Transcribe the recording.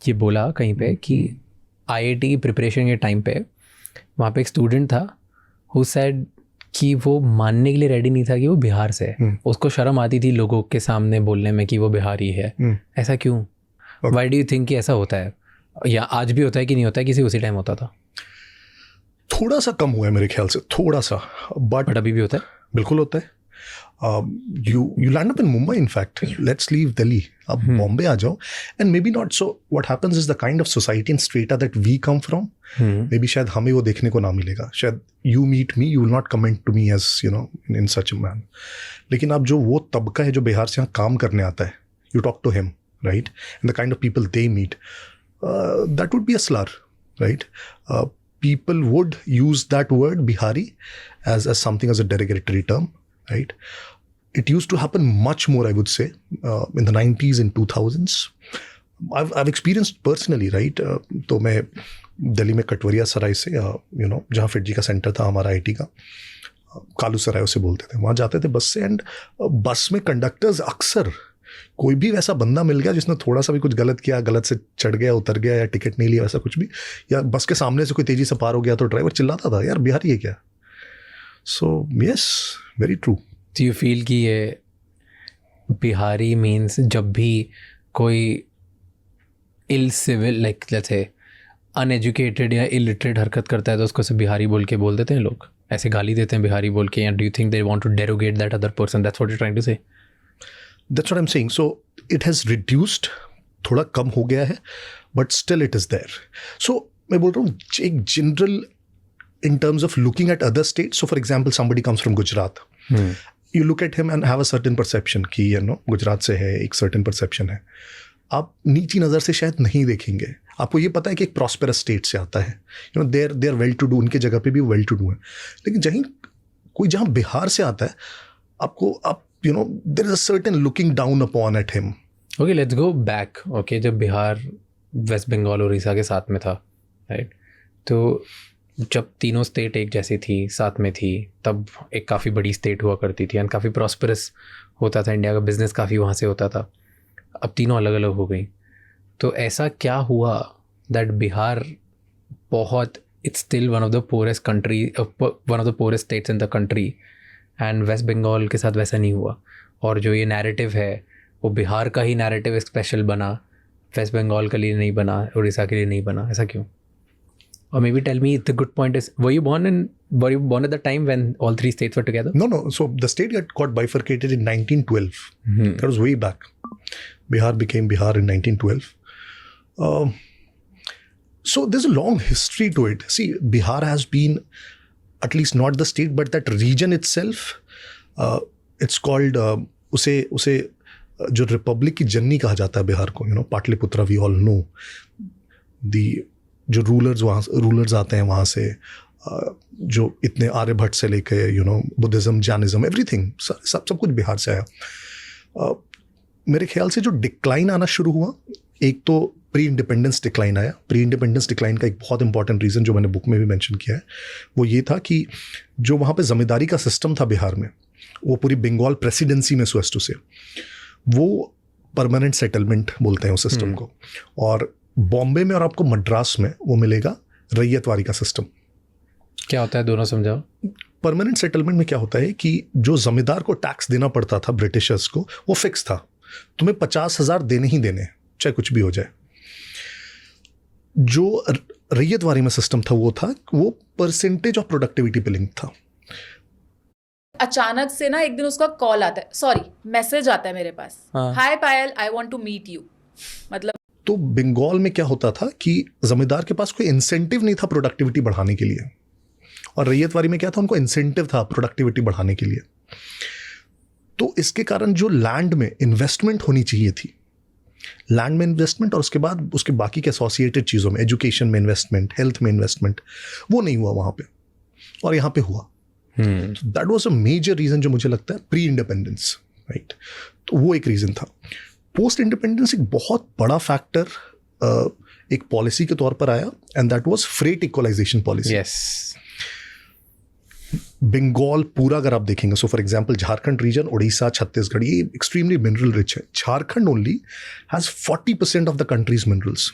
ये बोला कहीं पे कि IIT की प्रिपरेशन के टाइम पे वहाँ पे एक स्टूडेंट था हु सेड कि वो मानने के लिए रेडी नहीं था कि वो बिहार से है। उसको शर्म आती थी लोगों के सामने बोलने में कि वो बिहारी है। ऐसा क्यों? व्हाई डू यू थिंक कि ऐसा होता है, या आज भी होता है कि नहीं होता है, किसी उसी टाइम होता था? थोड़ा सा कम हुआ है मेरे ख्याल से, थोड़ा सा, बट अभी भी होता है। बिल्कुल होता है। you land up in Mumbai, in fact. Let's leave Delhi. अब बॉम्बे आ जाओ, and maybe not so. What happens is the kind of society and strata that we come from, maybe शायद हमें वो देखने को ना मिलेगा। शायद you meet me, you will not comment to me as you know in such a manner. लेकिन अब जो वो तबका है जो बिहार से यहाँ काम करने आता है, you talk to him, right? And the kind of people they meet, that would be a slur, right? People would use that word Bihari as something, as a derogatory term, right? It used to happen much more, I would say, in the 90s and 2000s. I've experienced personally, right? तो मैं दिल्ली में कटवरिया सराय से, जहाँ फिटजी का centre था हमारा IT का, कालू सराय उसे बोलते थे, वहाँ जाते थे बस से, एंड बस में कंडक्टर्स अक्सर कोई भी वैसा बंदा मिल गया जिसने थोड़ा सा भी कुछ गलत किया, गलत से चढ़ गया, उतर गया, या टिकट नहीं लिया, वैसा कुछ भी, या बस के सामने से कोई तेजी से पार हो गया तो ड्राइवर चिल्लाता था, यार बिहारी है क्या? So yes, very true. Do you feel कि ये बिहारी मीन्स जब भी कोई ill civil, like let's say uneducated या इलिटरेट हरकत करता है तो उसको से बिहारी बोल के बोल देते हैं लोग, ऐसे गाली देते हैं बिहारी बोल के? या do you think they want to derogate that other person? That's what you trying to say? That's what I'm saying. So it has reduced, थोड़ा कम हो गया है, but still it is there. So मैं बोल रहा हूँ एक general in terms of looking at other states. So for example, somebody comes from Gujarat. You look at him and have a certain perception कि गुजरात से है, एक certain perception है। आप नीची नज़र से शायद नहीं देखेंगे, आपको ये पता है कि एक प्रॉस्पेरस स्टेट से आता है, they are well to do, उनके जगह पे भी well to do है। लेकिन कोई जहाँ बिहार से आता है, आप there is a certain looking down upon at him. Okay, let's go back. Okay, जब बिहार वेस्ट बंगाल और उड़ीसा के साथ में था, राइट? तो जब तीनों स्टेट एक जैसी थी, साथ में थी, तब एक काफ़ी बड़ी स्टेट हुआ करती थी एंड काफ़ी प्रॉस्परस होता था, इंडिया का बिजनेस काफ़ी वहाँ से होता था। अब तीनों अलग अलग हो गई, तो ऐसा क्या हुआ दैट बिहार बहुत, it's still one of the poorest country, one of the poorest states in the country, and West Bengal के साथ वैसा नहीं हुआ? और जो ये नैरेटिव है वो बिहार का ही नैरेटिव स्पेशल बना, वेस्ट बंगाल के लिए नहीं बना, उड़ीसा के लिए नहीं बना, ऐसा क्यों? Or maybe tell me the good point is, were you born at the time when all three states were together? No. So the state got bifurcated in 1912. That was way back. Bihar became Bihar in 1912. So there's a long history to it. See, Bihar has been, at least not the state, but that region itself, it's called, उसे जो Republic की जननी कहा जाता है बिहार को, Pataliputra, we all know. जो rulers आते हैं वहाँ से, जो इतने आर्यभट्ट से लेके बुद्धिज़्म, जैनिज़्म, एवरीथिंग, सब कुछ बिहार से आया। मेरे ख्याल से जो डिक्लाइन आना शुरू हुआ, एक तो प्री इंडिपेंडेंस डिक्लाइन आया। प्री इंडिपेंडेंस डिक्लाइन का एक बहुत इंपॉर्टेंट रीज़न जो मैंने बुक में भी मेंशन किया है, वो ये था कि जो वहाँ पे ज़मींदारी का सिस्टम था बिहार में, वो पूरी बंगाल प्रेसिडेंसी में, सो एज टू से, वो परमानेंट सेटलमेंट बोलते हैं उस सिस्टम को। और बॉम्बे में और आपको मद्रास में वो मिलेगा रैयतवारी का सिस्टम। क्या होता है, दोनों समझाओ। परमानेंट सेटलमेंट में क्या होता है कि जो जमींदार को टैक्स देना पड़ता था ब्रिटिशर्स को, वो फिक्स था, तुम्हें 50,000 देने ही देने, चाहे कुछ भी हो जाए। जो रैयतवारी में सिस्टम था वो परसेंटेज ऑफ प्रोडक्टिविटी पे लिंक था। अचानक से ना एक दिन उसका कॉल आता है, सॉरी मैसेज आता है मेरे पास, hi Payal, I want to meet you. मतलब तो बंगाल में क्या होता था कि जमींदार के पास कोई इंसेंटिव नहीं था प्रोडक्टिविटी बढ़ाने के लिए, और रैयतवारी में क्या था, उनको इंसेंटिव था प्रोडक्टिविटी बढ़ाने के लिए। तो इसके कारण जो लैंड में इन्वेस्टमेंट होनी चाहिए थी, लैंड में इन्वेस्टमेंट और उसके बाद उसके बाकी के एसोसिएटेड चीज़ों में, एजुकेशन में इन्वेस्टमेंट, हेल्थ में इन्वेस्टमेंट, वो नहीं हुआ वहाँ पे, और यहाँ पे हुआ। That was a major reason जो मुझे लगता है प्री इंडिपेंडेंस, राइट। तो वो एक रीज़न था। पोस्ट इंडिपेंडेंस एक बहुत बड़ा फैक्टर एक पॉलिसी के तौर पर आया, and that was freight equalisation policy. Yes, Bengal पूरा अगर आप देखेंगे, so for example Jharkhand region, Orissa, Chhattisgarh, ये एक्सट्रीमली मिनरल रिच है। Jharkhand only has 40% of the country's minerals.